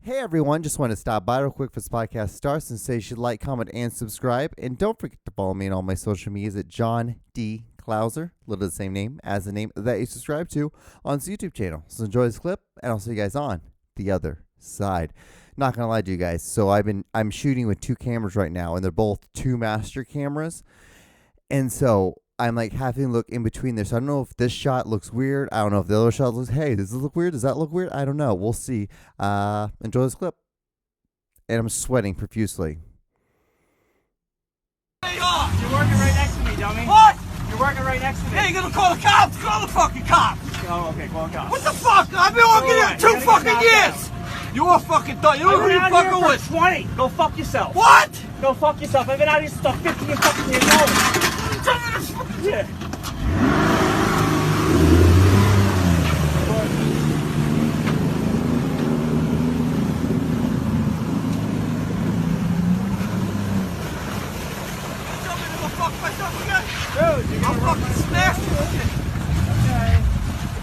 Hey everyone, just want to stop by real quick for this podcast starts and say you should like, comment, and subscribe. And don't forget to follow me on all my social medias at John D. Clouser, literally the same name as the name that you subscribe to on his YouTube channel. So enjoy this clip, and I'll see you guys on the other side. Not gonna lie to you guys, so I'm shooting with two cameras right now, and they're both two master cameras, and so I'm like having to look in between there. So I don't know if this shot looks weird. I don't know if the other shot looks, hey, does this look weird? Does that look weird? I don't know. We'll see. Enjoy this clip. And I'm sweating profusely. Hey, off! You're working right next to me, dummy. What? You're working right next to me. Hey, you gonna call the cops? Call the fucking cops! Oh, okay, call the cops. What the fuck? I've been working here 2 fucking years! You all fucking thought. You know who you fucking with? 20. Go fuck yourself. What? Go fuck yourself. I've been out here since I'm 15 fucking years old. Yeah. Dude, you're I'll fucking smash this shit. Okay.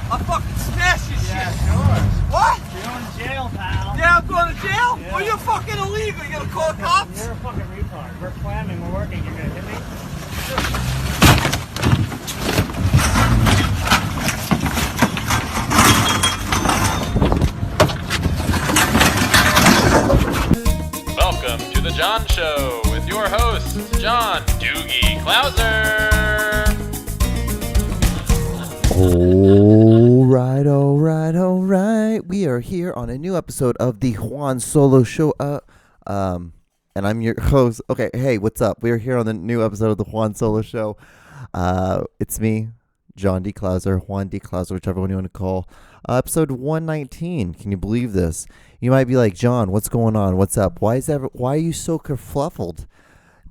I'll fucking smash this Yeah, shit. sure. What? You're going to jail, pal. Yeah, I'm going to jail? Yeah. Well, you're fucking illegal. You gonna call the cops? You're a fucking retard. We're clamming. We're working. You're going to hit me? Welcome to the John Show with your host, John Doogie Clouser. All right. We are here on a new episode of the Juan Solo Show. And I'm your host. Okay, hey, what's up? We are here on the new episode of the Juan Solo Show. It's me, John D. Clouser, Juan D. Clouser, whichever one you want to call. Episode 119. Can you believe this? You might be like, John, what's going on? What's up? Why are you so kerfluffled?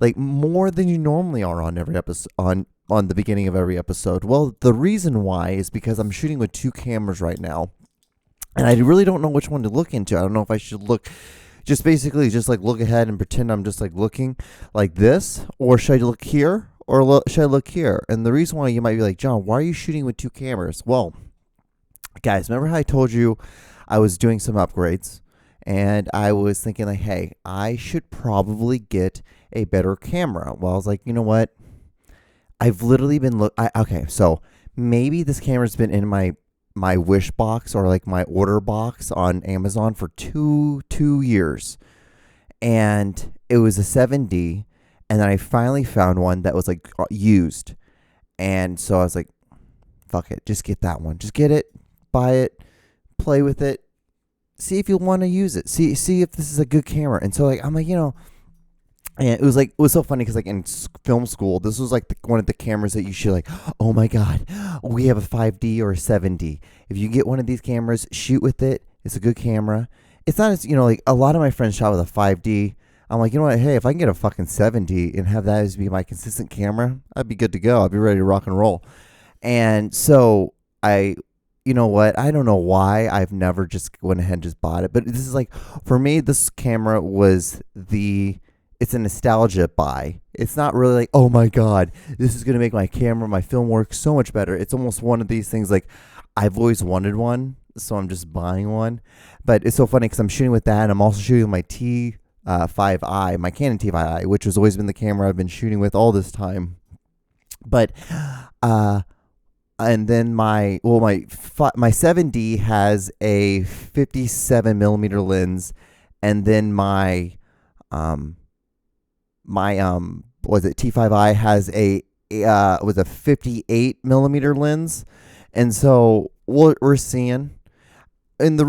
Like more than you normally are on every episode, on the beginning of every episode. Well, the reason why is because I'm shooting with two cameras right now, and I really don't know which one to look into. I don't know if I should look, just basically just like look ahead and pretend I'm just like looking like this, or should I look here, or should I look here? And the reason why you might be like, John, why are you shooting with two cameras? Well, guys, remember how I told you I was doing some upgrades, and I was thinking like, hey, I should probably get a better camera. Well, I was like, you know what? I've literally been okay, so maybe this camera's been in my wish box or like my order box on Amazon for two years, and it was a 7D, and then I finally found one that was like used, and so I was like, fuck it, just get that one, just get it, buy it, play with it, see if you want to use it, see if this is a good camera. And so like I'm like, you know. And it was so funny because like in film school, this was like one of the cameras that you should like, oh my God, we have a 5D or a 7D. If you get one of these cameras, shoot with it. It's a good camera. It's not as, like a lot of my friends shot with a 5D. I'm like, you know what? Hey, if I can get a fucking 7D and have that as be my consistent camera, I'd be good to go. I'd be ready to rock and roll. And so you know what? I don't know why I've never just went ahead and just bought it. But this is like, for me, this camera was it's a nostalgia buy. It's not really like, oh my God, this is going to make my camera, my film work so much better. It's almost one of these things like, I've always wanted one, so I'm just buying one. But it's so funny because I'm shooting with that, and I'm also shooting with my T5i, my Canon T5i, which has always been the camera I've been shooting with all this time. But, and then my 7D has a 57 millimeter lens, and then my T5i has a 58 millimeter lens. And so what we're seeing, and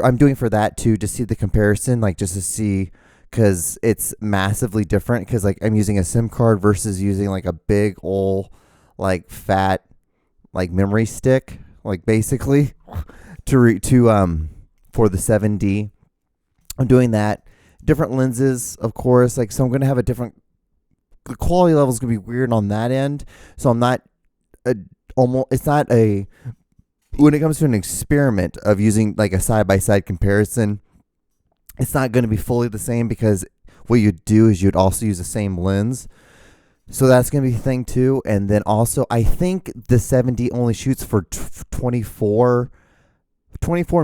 I'm doing for that too, to see the comparison, like just to see, because it's massively different, because like I'm using a SIM card versus using like a big old like fat like memory stick, like basically for the 7D. I'm doing that. Different lenses, of course, like, so I'm going to have the quality level is going to be weird on that end. So I'm not when it comes to an experiment of using like a side-by-side comparison, it's not going to be fully the same, because what you'd do is you'd also use the same lens. So that's going to be the thing too. And then also, I think the 7D only shoots for 24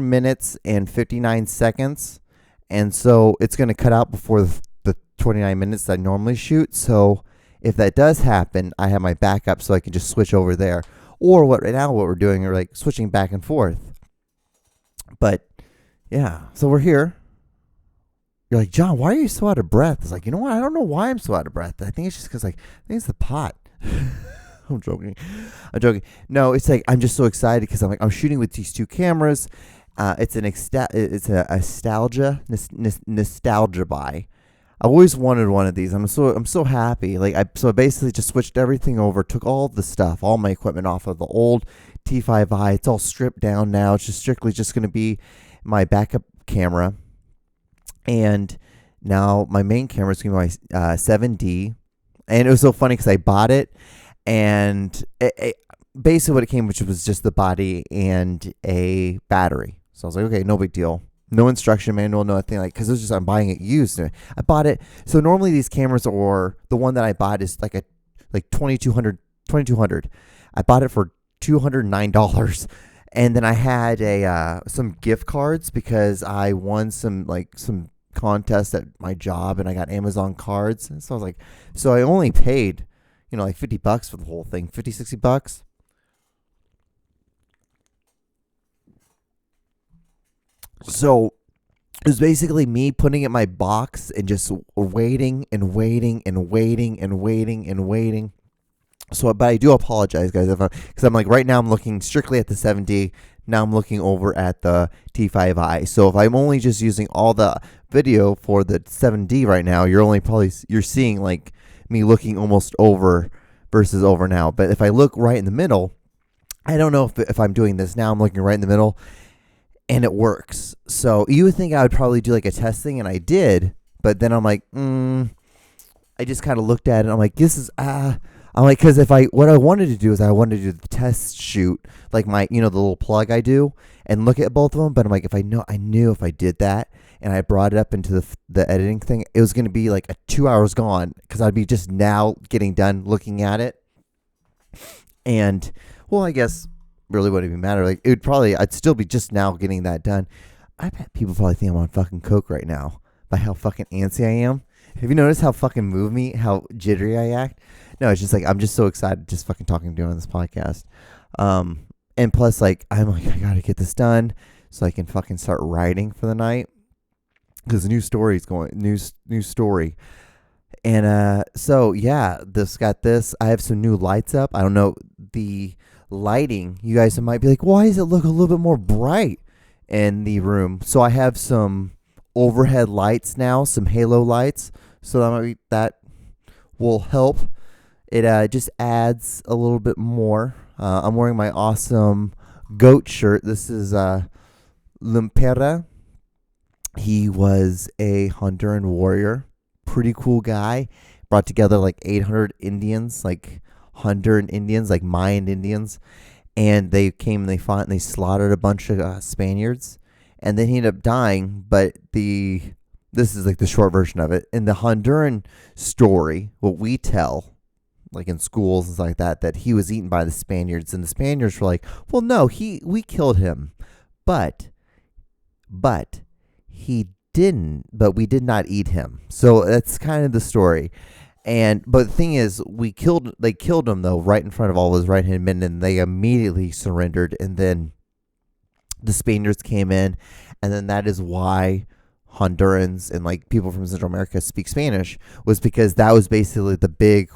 minutes and 59 seconds. and so it's going to cut out before the 29 minutes that I normally shoot. So if that does happen, I have my backup so I can just switch over there. Or what we're doing are like switching back and forth. But yeah, so we're here. You're like, John, why are you so out of breath? It's like, you know what? I don't know why I'm so out of breath. I think it's just because I think it's the pot. I'm joking. No, it's like I'm just so excited because I'm shooting with these two cameras. It's a nostalgia buy. I always wanted one of these. I'm so happy. I basically just switched everything over, took all the stuff, all my equipment off of the old T5i. It's all stripped down now. It's just strictly just going to be my backup camera. And now my main camera is going to be my 7D. And it was so funny because I bought it, and basically what it came, which was just the body and a battery. So I was like, okay, no big deal. No instruction manual, nothing, because it was just I'm buying it used. I bought it. So normally these cameras, or the one that I bought is like 2200. I bought it for $209. And then I had some gift cards because I won some contest at my job, and I got Amazon cards. And so I was like, so I only paid, like $50 for the whole thing, $50-$60. So it was basically me putting it in my box and just waiting and waiting and waiting and waiting and waiting. So, but I do apologize, guys, because I'm right now I'm looking strictly at the 7D. Now I'm looking over at the T5i. So if I'm only just using all the video for the 7D right now, you're seeing me looking almost over versus over now. But if I look right in the middle, I don't know if I'm doing this now. I'm looking right in the middle, and it works. So you would think I would probably do a testing, and I did. But then I'm like, I just kind of looked at it. And I'm like, this is because what I wanted to do is I wanted to do the test shoot, my, the little plug I do, and look at both of them. But I'm like, I knew if I did that and I brought it up into the editing thing, it was going to be 2 hours gone because I'd be just now getting done looking at it. And, well, I guess really wouldn't even matter. I'd still be just now getting that done. I bet people probably think I'm on fucking coke right now by how fucking antsy I am. Have you noticed how fucking move me, how jittery I act? No, it's just I'm just so excited just fucking talking to you on this podcast. And plus, I'm I gotta get this done so I can fucking start writing for the night. Because the new story. And so yeah, I have some new lights up. I don't know the lighting. You guys might be like, why does it look a little bit more bright in the room? So I have some overhead lights now, some halo lights. So that will help. It just adds a little bit more. I'm wearing my awesome goat shirt. This is Lempira. He was a Honduran warrior. Pretty cool guy. Brought together 800 Indians, Honduran Indians, Mayan Indians. And they came and they fought and they slaughtered a bunch of Spaniards. And then he ended up dying. But this is the short version of it. In the Honduran story, what we tell, in schools and stuff that he was eaten by the Spaniards, and the Spaniards were like, well, no, we killed him, but he didn't, but we did not eat him. So that's kind of the story. But the thing is, they killed him though, right in front of all his right-hand men, and they immediately surrendered. And then the Spaniards came in, and then that is why Hondurans and people from Central America speak Spanish, was because that was basically the big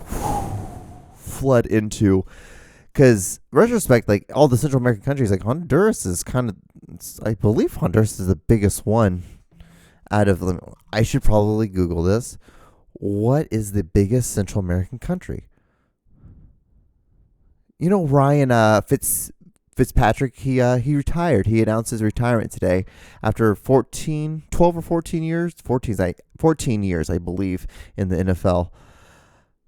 flood into, because retrospect, all the Central American countries, Honduras is I believe Honduras is the biggest one out of them. I should probably Google this. What is the biggest Central American country? Ryan Fitzpatrick, he retired. He announced his retirement today after 12 or 14 years. 14 years, I believe, in the NFL.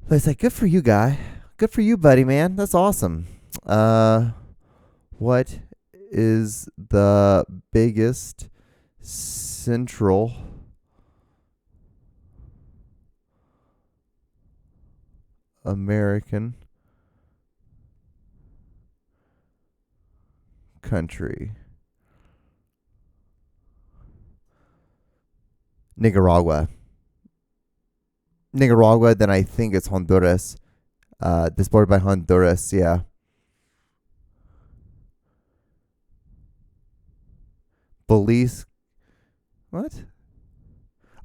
But it's good for you, guy. Good for you, buddy, man. That's awesome. What is the biggest Central American country? Nicaragua. Then I think it's Honduras. This bordered by Honduras, yeah. Belize. What?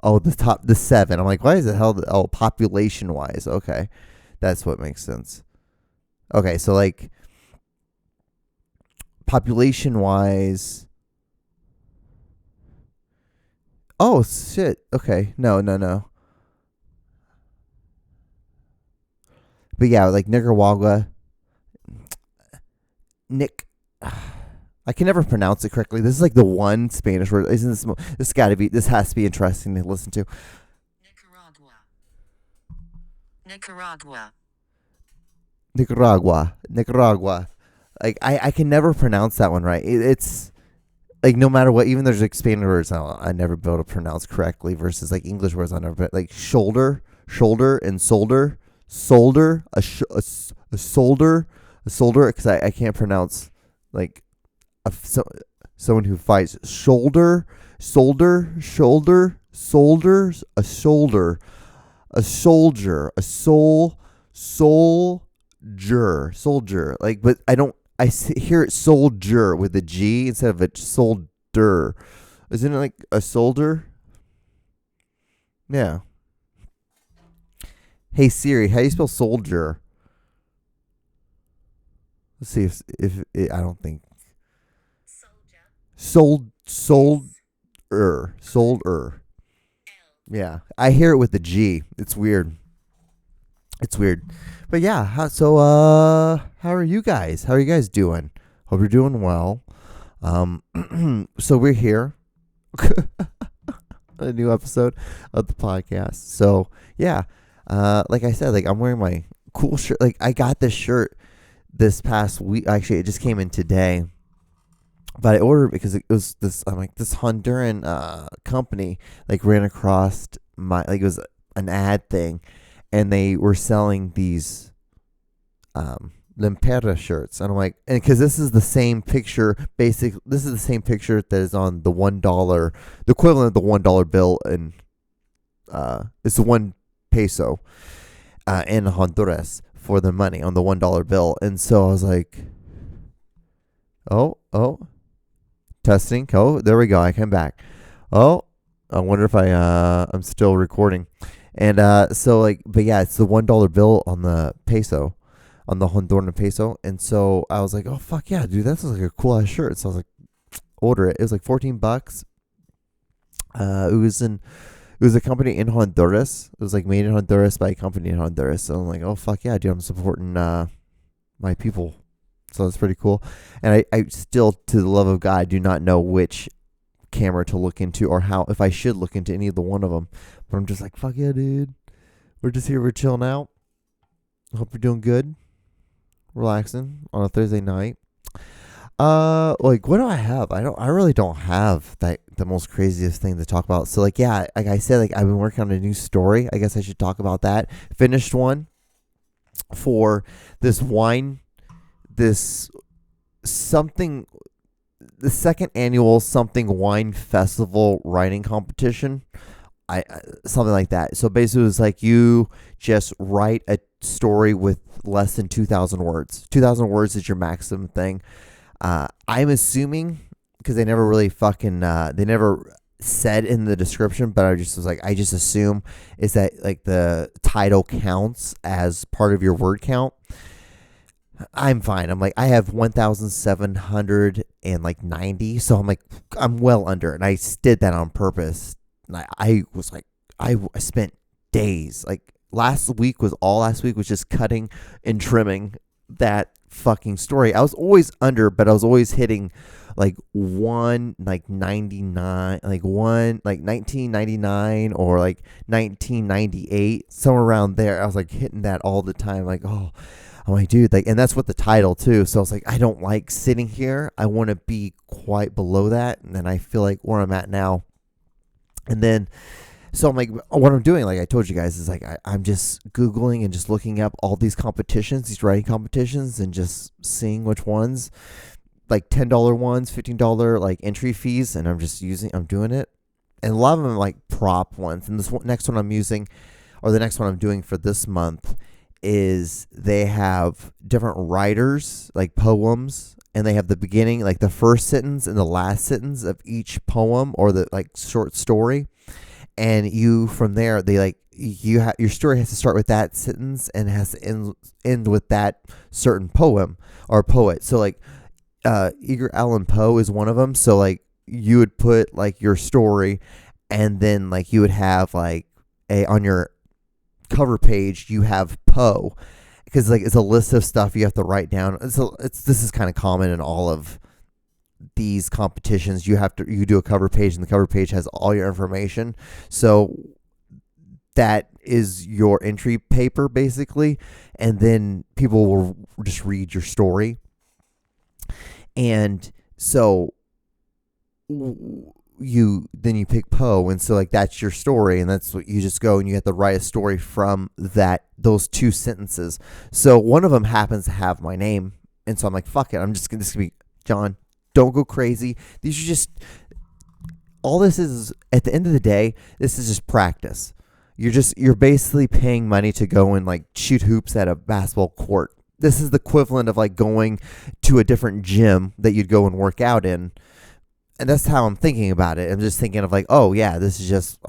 Oh, the 7. I'm like, why is it held? Oh, population wise. Okay. That's what makes sense. Okay, so like population wise. Oh shit. Okay. No. But yeah, like Nicaragua. Nick. I can never pronounce it correctly. This is like the one Spanish word. Isn't this? This has to be interesting to listen to. Nicaragua. Like I can never pronounce that one right. It's like no matter what, even there's like Spanish words I never be able to pronounce correctly versus like English words I never like shoulder and solder, a solder because I can't pronounce like someone who fights soldiers, a soldier, like, but I hear it soldier with a G instead of a solder. Isn't it like a soldier? Yeah. Hey Siri, how do you spell soldier? Let's see if I don't think solder. Yeah, I hear it with the G. It's weird. But yeah, how are you guys? How are you guys doing? Hope you're doing well. So we're here. A new episode of the podcast. So yeah, like I said, like I'm wearing my cool shirt. Like I got this shirt this past week. Actually, it just came in today. But I ordered because it was this. I'm like, this Honduran company like ran across my, like, it was an ad thing, and they were selling these Lempira shirts, and I'm like, and because this is the same picture, this is the same picture that is on the $1, the equivalent of the $1 bill, and it's the 1 peso in Honduras for the money on the $1 bill, and so I was like, oh. Testing. Oh, there we go. I came back. Oh, I wonder if I'm still recording. And so like, but yeah, it's the $1 bill on the peso, on the Honduran peso. And so I was like, oh fuck yeah, dude, that's like a cool ass shirt. So I was like, order it. It was like $14. It was a company in Honduras. It was like made in Honduras by a company in Honduras. So I'm like, oh fuck yeah, dude, I'm supporting my people. So that's pretty cool. And I still, to the love of God, do not know which camera to look into or if I should look into any of the one of them. But I'm just like, fuck yeah, dude. We're just here. We're chilling out. Hope you're doing good. Relaxing on a Thursday night. Like, what do I have? I really don't have the most craziest thing to talk about. So like, yeah, like I said, like I've been working on a new story. I guess I should talk about that. Finished one for this wine. The second annual something wine festival writing competition, something like that. So basically, it was like you just write a story with less than 2,000 words. 2,000 words is your maximum thing. I'm assuming, because they never really they never said in the description, but I just was like, I just assume is that like the title counts as part of your word count. I'm fine. I'm like, I have 1,790, so I'm like, I'm well under, and I did that on purpose. And I was like, I spent days, like last week was just cutting and trimming that fucking story. I was always under, but I was always hitting like 1999 or like 1998, somewhere around there. I was like hitting that all the time. Like, oh. I'm like, dude, like, and that's what the title too. So I was like, I don't like sitting here. I want to be quite below that. And then I feel like where I'm at now. And then, so I'm like, what I'm doing, like I told you guys, is like, I'm just Googling and just looking up all these competitions, these writing competitions, and just seeing which ones, like $10 ones, $15 like entry fees. And I'm doing it. And a lot of them are like prop ones. And next one I'm using, or the next one I'm doing for this month, is they have different writers, like poems, and they have the beginning, like the first sentence and the last sentence of each poem or the like short story. And you, from there, they like, your story has to start with that sentence and has to end with that certain poem or poet. So like Edgar Allan Poe is one of them. So like you would put like your story, and then like you would have like on your cover page you have Poe, because like it's a list of stuff you have to write down. This is kind of common in all of these competitions. You do a cover page, and the cover page has all your information. So that is your entry paper basically, and then people will just read your story. And so you pick Poe, and so like that's your story, and that's what you just go, and you have to write a story from those two sentences. So one of them happens to have my name, and so I'm like, fuck it, this is gonna be John. Don't go crazy. These are just, all this is at the end of the day, this is just practice. You're basically paying money to go and like shoot hoops at a basketball court. This is the equivalent of like going to a different gym that you'd go and work out in. And that's how I'm thinking about it. I'm just thinking of like, oh yeah, this is just,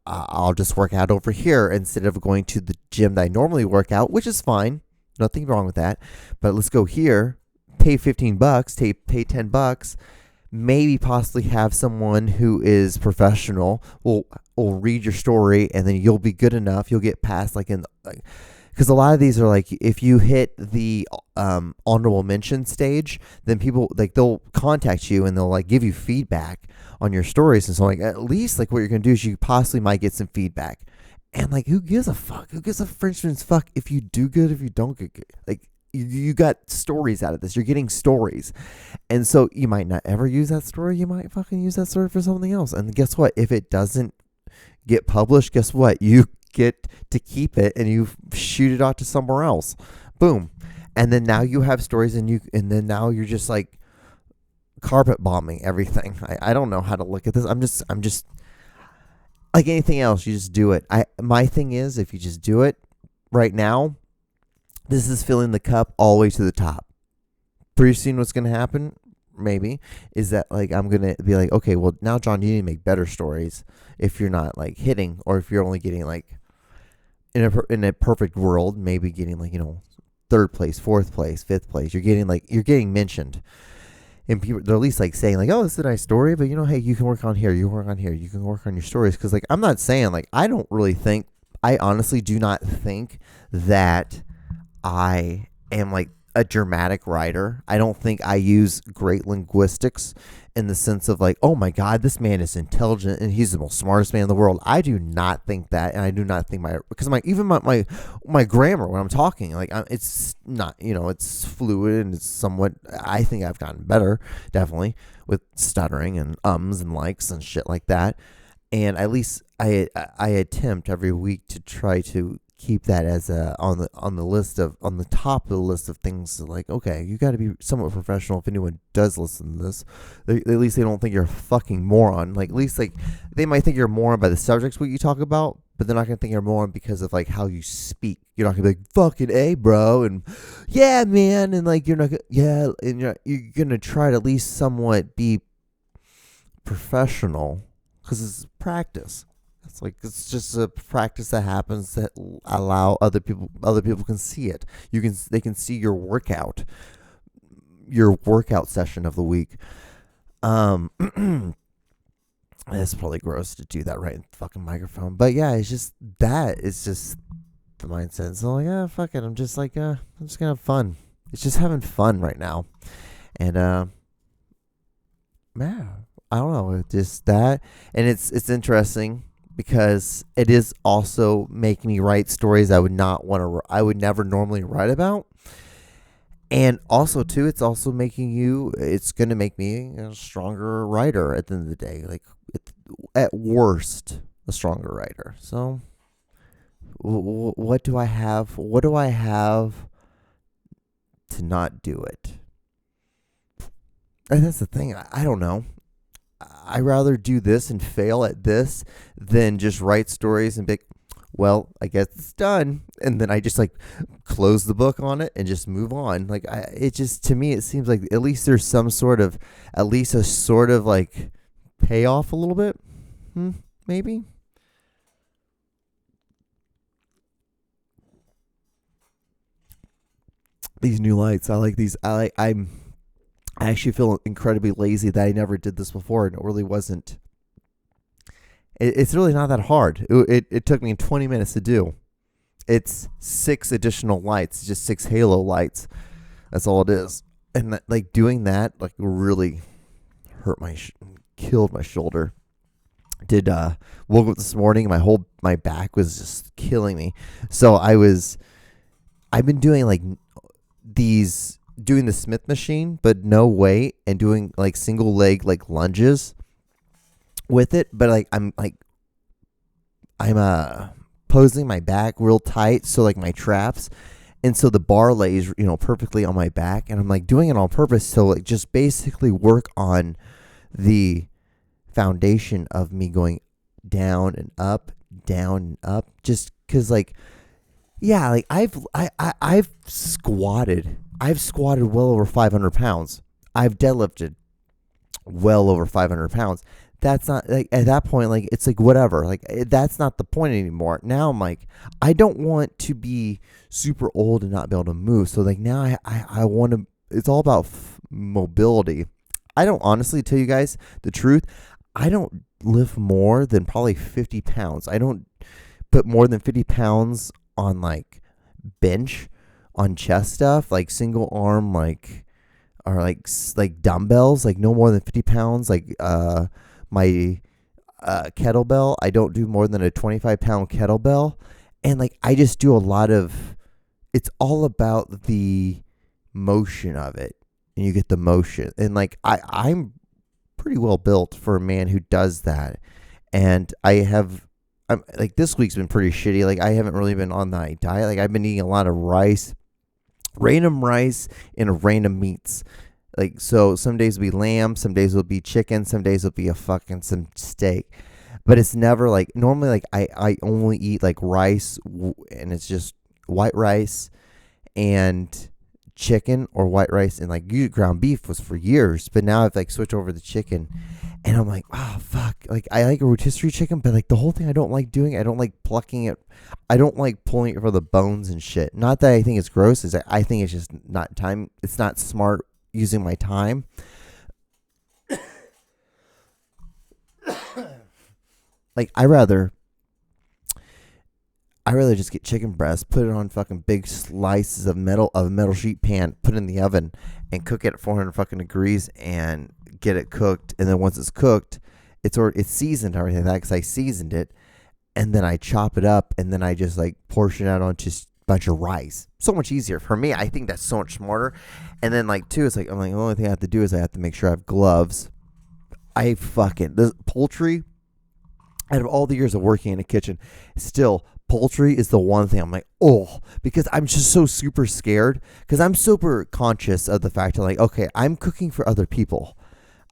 I'll just work out over here instead of going to the gym that I normally work out, which is fine. Nothing wrong with that. But let's go here, pay $15, pay $10, maybe possibly have someone who is professional will read your story, and then you'll be good enough. You'll get past because a lot of these are like, if you hit the honorable mention stage, then people like they'll contact you and they'll like give you feedback on your stories. And so like at least like what you're gonna do is you possibly might get some feedback. And like, who gives a fuck? Who gives a Frenchman's fuck if you do good, if you don't get good? Like, you got stories out of this. You're getting stories. And so you might not ever use that story. You might fucking use that story for something else. And guess what? If it doesn't get published, guess what? You get to keep it, and you shoot it out to somewhere else. Boom. And then now you have stories, and then now you're just like carpet bombing everything. I don't know how to look at this. I'm just like anything else. You just do it. My thing is, if you just do it right now, this is filling the cup all the way to the top. Pretty soon what's going to happen, maybe, is that like I'm going to be like, okay, well now, John, you need to make better stories if you're not like hitting, or if you're only getting like in a perfect world, maybe getting like, third place, fourth place, fifth place. You're getting mentioned. And people, they're at least like saying like, oh, this is a nice story, but hey, you can work on here, you work on here, you can work on your stories. Because like, I'm not saying like, I honestly do not think that I am like a dramatic writer. I don't think I use great linguistics in the sense of like, oh my God, this man is intelligent and he's the most smartest man in the world. I do not think that, and I do not think because my grammar when I'm talking, like it's not, it's fluid and it's somewhat. I think I've gotten better, definitely, with stuttering and ums and likes and shit like that. And at least I attempt every week to try to keep that as on the top of the list of things. Like, okay, you got to be somewhat professional. If anyone does listen to this, at least they don't think you're a fucking moron. Like, at least like they might think you're a moron by the subjects what you talk about, but they're not gonna think you're a moron because of like how you speak. You're not gonna be like, fucking A, bro, and yeah, man, and like you're not gonna, and you're gonna try to at least somewhat be professional because it's practice. It's just a practice that happens that allow other people can see it. They can see your workout session of the week. It's probably gross to do that right in the fucking microphone, but yeah, it's just the mindset. So like, fuck it. I'm just gonna have fun. It's just having fun right now, and man, I don't know, just that, and it's interesting. Because it is also making me write stories I would never normally write about. And also, too, it's also it's going to make me a stronger writer at the end of the day. Like, at worst, a stronger writer. So, what do I have? What do I have to not do it? And that's the thing. I don't know. I rather do this and fail at this than just write stories and be like, well, I guess it's done. And then I just like close the book on it and just move on. Like it just, to me, it seems like at least there's some sort of, at least a sort of like payoff a little bit. Maybe. These new lights, I like these. I actually feel incredibly lazy that I never did this before, and it really wasn't. It's really not that hard. It took me 20 minutes to do. It's 6 additional lights, just 6 halo lights. That's all it is. And like doing that, like really hurt killed my shoulder. Woke up this morning, my back was just killing me. So I've been doing like doing the Smith machine, but no weight, and doing like single leg like lunges with it. But like I'm posing my back real tight, so like my traps, and so the bar lays perfectly on my back, and I'm like doing it on purpose, so like just basically work on the foundation of me going down and up, just because like. Yeah, like I've squatted well over 500 pounds. I've deadlifted well over 500 pounds. That's not like at that point, like it's like whatever. Like that's not the point anymore. Now I'm like, I don't want to be super old and not be able to move. So like now I want to. It's all about mobility. I don't honestly tell you guys the truth. I don't lift more than probably 50 pounds. I don't put more than 50 pounds on like bench on chest stuff, like single arm, like or like dumbbells, like no more than 50 pounds. Like my kettlebell, I don't do more than a 25-pound kettlebell. And like I just do a lot of, it's all about the motion of it, and you get the motion. And like I'm pretty well built for a man who does that. And like this week's been pretty shitty. Like I haven't really been on that diet. Like I've been eating a lot of random rice and random meats. Like so some days will be lamb, some days will be chicken, some days will be some steak. But it's never like, normally like I only eat like rice, and it's just white rice and chicken, or white rice and like ground beef was for years. But now I've like switched over to chicken. And I'm like, oh, fuck. Like, I like a rotisserie chicken, but, like, the whole thing I don't like doing, I don't like plucking it. I don't like pulling it for the bones and shit. Not that I think it's gross. I think it's just not time. It's not smart using my time. Like, I rather just get chicken breast, put it on fucking big slices of metal sheet pan, put it in the oven, and cook it at 400 fucking degrees, and get it cooked. And then once it's cooked, it's seasoned, everything like that, because I seasoned it, and then I chop it up, and then I just like portion it out onto a bunch of rice. So much easier for me. I think that's so much smarter. And then like too, it's like I'm like, the only thing I have to do is I have to make sure I have gloves. The poultry, out of all the years of working in a kitchen, still poultry is the one thing I'm like, because I'm just so super scared, because I'm super conscious of the fact that like, okay, I'm cooking for other people.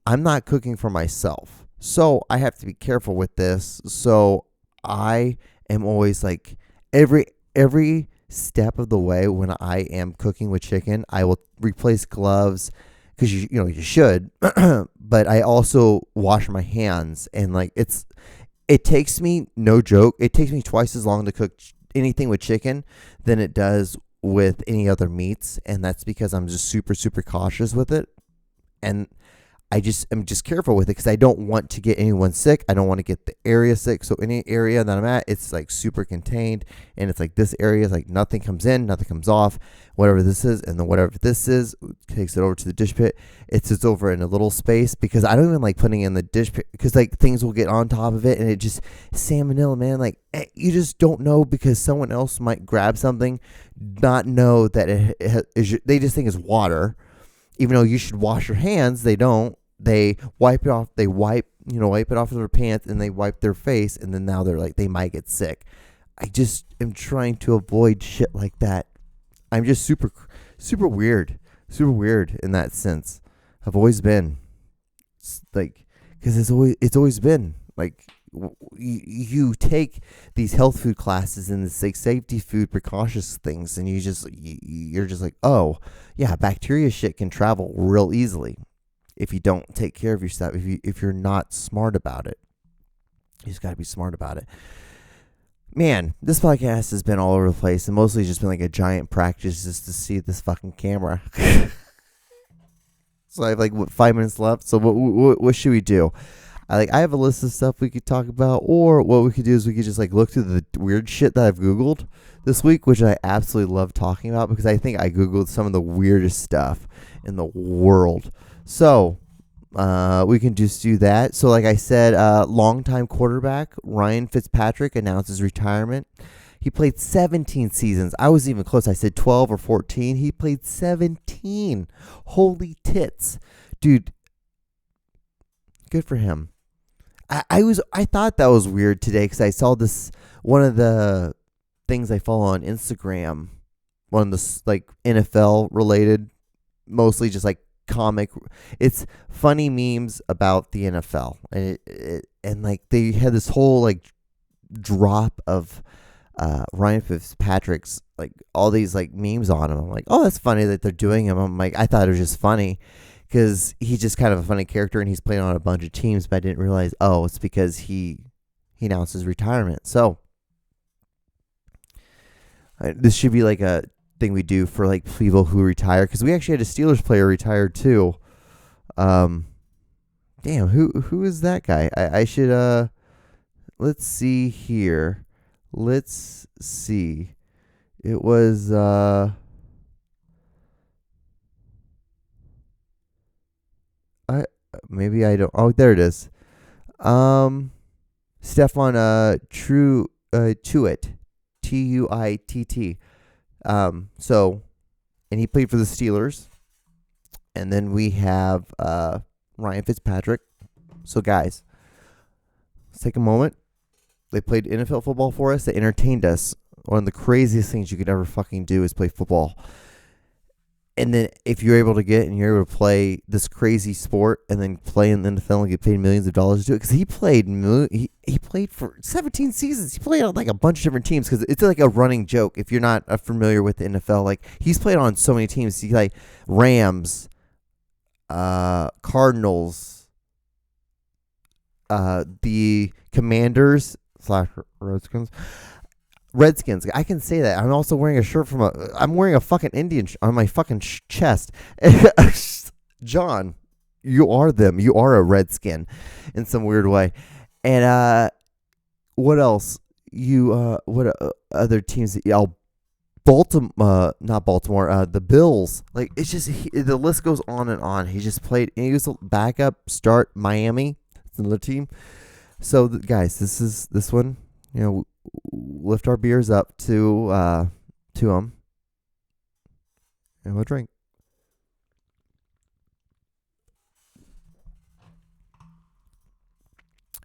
I'm not cooking for myself. So I have to be careful with this. So I am always like every step of the way when I am cooking with chicken, I will replace gloves, because you should, but I also wash my hands, and like it takes me, no joke, it takes me twice as long to cook anything with chicken than it does with any other meats, and that's because I'm just super, super cautious with it, and I'm just careful with it, because I don't want to get anyone sick. I don't want to get the area sick. So any area that I'm at, it's like super contained, and it's like this area is like nothing comes in, nothing comes off, whatever this is, and then whatever this is takes it over to the dish pit. It sits over in a little space, because I don't even like putting it in the dish pit, because like things will get on top of it, and it just salmonella, man. Like you just don't know, because someone else might grab something, not know that they just think it's water. Even though you should wash your hands, they don't. They wipe it off. They wipe it off of their pants, and they wipe their face, and then now they're like, they might get sick. I just am trying to avoid shit like that. I'm just super, super weird in that sense. I've always been like, because it's always been like you take these health food classes and this like safety food precautious things, and you're just like, oh yeah, bacteria shit can travel real easily if you don't take care of yourself. If you're not smart about it, you just got to be smart about it. Man, this podcast has been all over the place and mostly just been like a giant practice just to see this fucking camera. So I have like 5 minutes left. So what should we do? I have a list of stuff we could talk about, or what we could do is we could just like look through the weird shit that I've Googled this week, which I absolutely love talking about because I think I Googled some of the weirdest stuff in the world. So we can just do that. So like I said, longtime quarterback Ryan Fitzpatrick announces retirement. He played 17 seasons. I was even close. I said 12 or 14. He played 17. Holy tits. Dude, good for him. I thought that was weird today because I saw this, one of the things I follow on Instagram, one of the like NFL related, mostly just like comic, it's funny memes about the NFL, and like they had this whole like drop of Ryan Fitzpatrick's like all these like memes on him. I'm like, oh, that's funny that they're doing him. I'm like, I thought it was just funny because he's just kind of a funny character and he's playing on a bunch of teams, but I didn't realize, oh, it's because he announced his retirement. So this should be like a thing we do for like people who retire, because we actually had a Steelers player retired too. Damn, who is that guy? I should let's see here. Let's see. It was maybe I don't. Oh, there it is. Stephon Tuitt, Tuitt. So, and he played for the Steelers. And then we have Ryan Fitzpatrick. So, guys, let's take a moment. They played NFL football for us. They entertained us. One of the craziest things you could ever fucking do is play football. And then if you're able to get and you're able to play this crazy sport and then play in the NFL and get paid millions of dollars to do it, because he played for 17 seasons. He played on like a bunch of different teams, because it's like a running joke. If you're not familiar with the NFL, like he's played on so many teams. He like Rams, Cardinals, the Commanders / Redskins. I can say that. I'm also wearing a shirt I'm wearing a fucking Indian on my fucking chest. John, you are them. You are a Redskin in some weird way. And what else? What other teams? Baltimore, not Baltimore. The Bills. Like it's just the list goes on and on. He just played. He was a backup start. Miami. It's another team. So guys, this one. You know, lift our beers up to him, and we'll drink.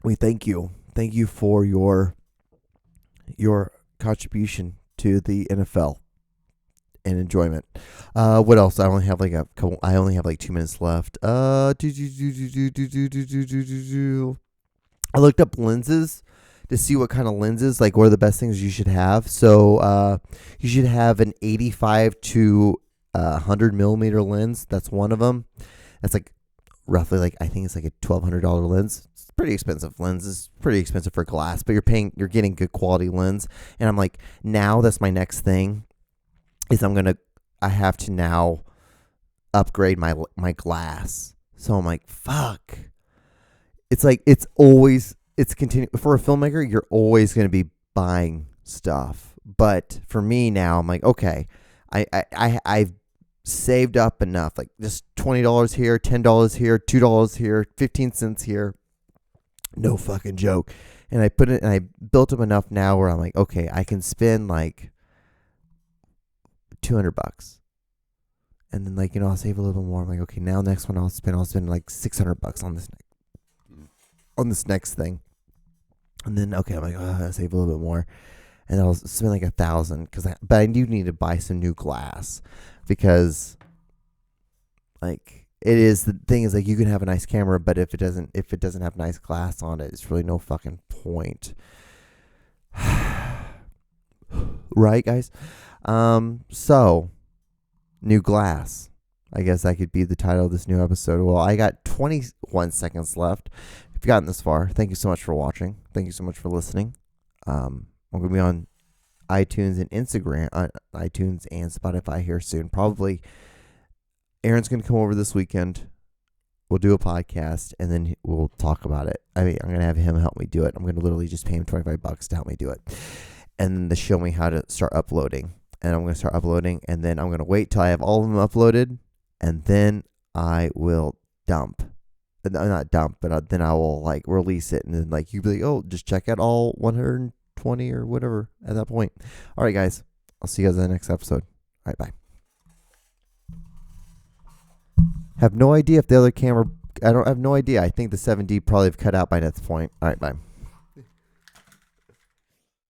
We thank you for your contribution to the NFL and enjoyment. What else? I only have like 2 minutes left. I looked up lenses to see what kind of lenses, like what are the best things you should have. So you should have an 85 to 100 millimeter lens. That's one of them. That's like roughly like, I think it's like a $1,200 lens. It's pretty expensive lens. It's pretty expensive for glass, but you're getting good quality lens. And I'm like, now that's my next thing is I have to now upgrade my glass. So I'm like, fuck. It's like, it's for a filmmaker, you're always going to be buying stuff. But for me now, I'm like, okay, I've saved up enough, like just $20 here, $10 here, $2 here, 15 cents here. No fucking joke. And I built up enough now where I'm like, okay, I can spend like $200. And then like, I'll save a little bit more. I'm like, okay, now next one I'll spend like $600 on this next thing. And then, okay, I'm like, I'll save a little bit more. And I'll spend like $1,000 but I do need to buy some new glass because like it is, the thing is, like, you can have a nice camera, but if it doesn't have nice glass on it, it's really no fucking point. Right, guys? So new glass. I guess that could be the title of this new episode. Well, I got 21 seconds left. If you've gotten this far, thank you so much for watching. Thank you so much for listening. I'm going to be on iTunes and Instagram, iTunes and Spotify here soon. Probably Aaron's going to come over this weekend. We'll do a podcast, and then we'll talk about it. I mean, I'm going to have him help me do it. I'm going to literally just pay him $25 to help me do it. And then to show me how to start uploading. And I'm going to start uploading, and then I'm going to wait till I have all of them uploaded, and then I will dump. Not dump, but then I will, like, release it, and then, like, you'll be like, oh, just check out all 120 or whatever at that point. All right, guys. I'll see you guys in the next episode. All right, bye. Have no idea if the other camera... I have no idea. I think the 7D probably have cut out by that point. All right, bye.